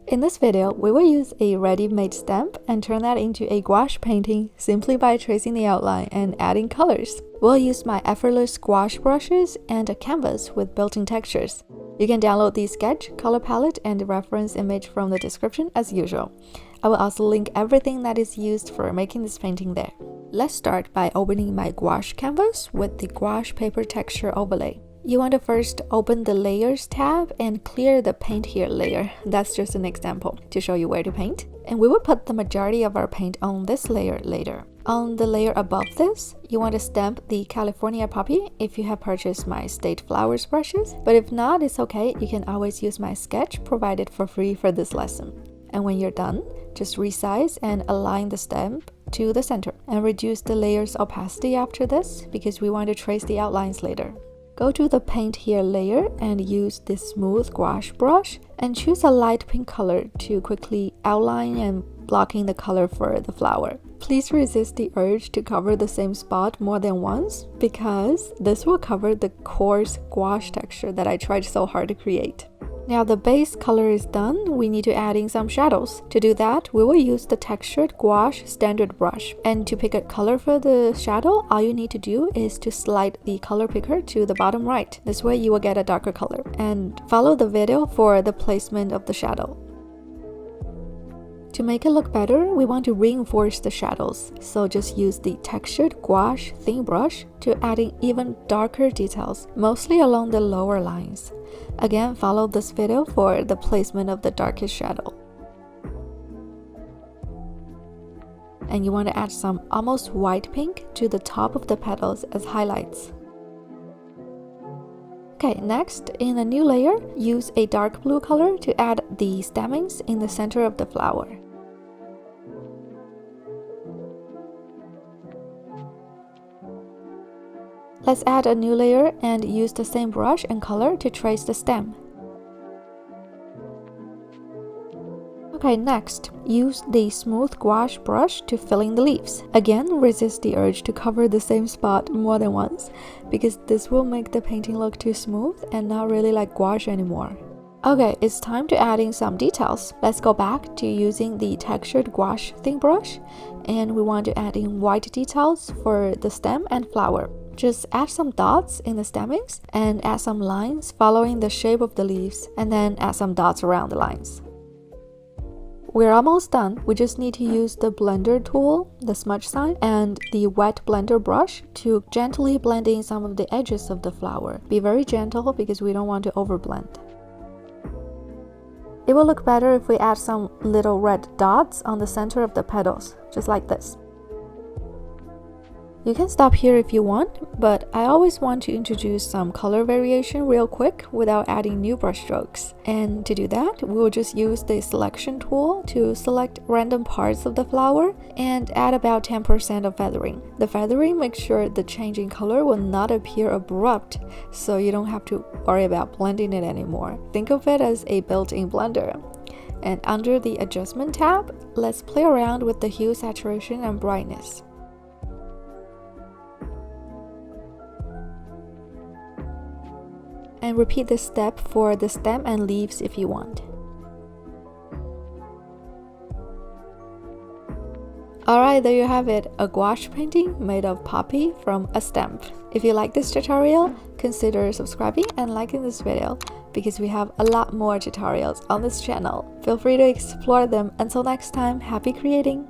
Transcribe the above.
In this video, we will use a ready-made stamp and turn that into a gouache painting simply by tracing the outline and adding colors. We'll use my effortless gouache brushes and a canvas with built-in textures. You can download the sketch, color palette, and reference image from the description as usual. I will also link everything that is used for making this painting there. Let's start by opening my gouache canvas with the gouache paper texture overlay. You want to first open the Layers tab and clear the Paint Here layer. That's just an example to show you where to paint. And we will put the majority of our paint on this layer later. On the layer above this, you want to stamp the California Poppy if you have purchased my State Flowers brushes. But if not, it's okay. You can always use my sketch provided for free for this lesson. And when you're done, just resize and align the stamp to the center. And reduce the layer's opacity after this because we want to trace the outlines later. Go to the Paint Here layer and use this smooth gouache brush and choose a light pink color to quickly outline and blocking the color for the flower. Please resist the urge to cover the same spot more than once because this will cover the coarse gouache texture that I tried so hard to create. Now the base color is done, we need to add in some shadows. To do that, we will use the textured gouache standard brush. And to pick a color for the shadow, all you need to do is to slide the color picker to the bottom right. This way you will get a darker color. And follow the video for the placement of the shadow. To make it look better, we want to reinforce the shadows. So just use the textured gouache thin brush to add in even darker details, mostly along the lower lines. Again, follow this video for the placement of the darkest shadow. And you want to add some almost white pink to the top of the petals as highlights. Okay, next, in a new layer, use a dark blue color to add the stamens in the center of the flower. Let's add a new layer and use the same brush and color to trace the stem. Okay, next, use the smooth gouache brush to fill in the leaves. Again, resist the urge to cover the same spot more than once, because this will make the painting look too smooth and not really like gouache anymore. Okay, it's time to add in some details. Let's go back to using the textured gouache thin brush, and we want to add in white details for the stem and flower. Just add some dots in the stamens and add some lines following the shape of the leaves, and then add some dots around the lines. We're almost done. We just need to use the blender tool, the smudge sign, and the wet blender brush to gently blend in some of the edges of the flower. Be very gentle because we don't want to overblend. It will look better if we add some little red dots on the center of the petals, just like this. You can stop here if you want, but I always want to introduce some color variation real quick without adding new brush strokes. And to do that, we'll just use the selection tool to select random parts of the flower and add about 10% of feathering. The feathering makes sure the change in color will not appear abrupt, so you don't have to worry about blending it anymore. Think of it as a built-in blender. And under the Adjustment tab, let's play around with the hue, saturation, and brightness. And repeat this step for the stem and leaves if you want. Alright, there you have it, a gouache painting made of poppy from a stamp. If you like this tutorial, consider subscribing and liking this video because we have a lot more tutorials on this channel. Feel free to explore them. Until next time, happy creating!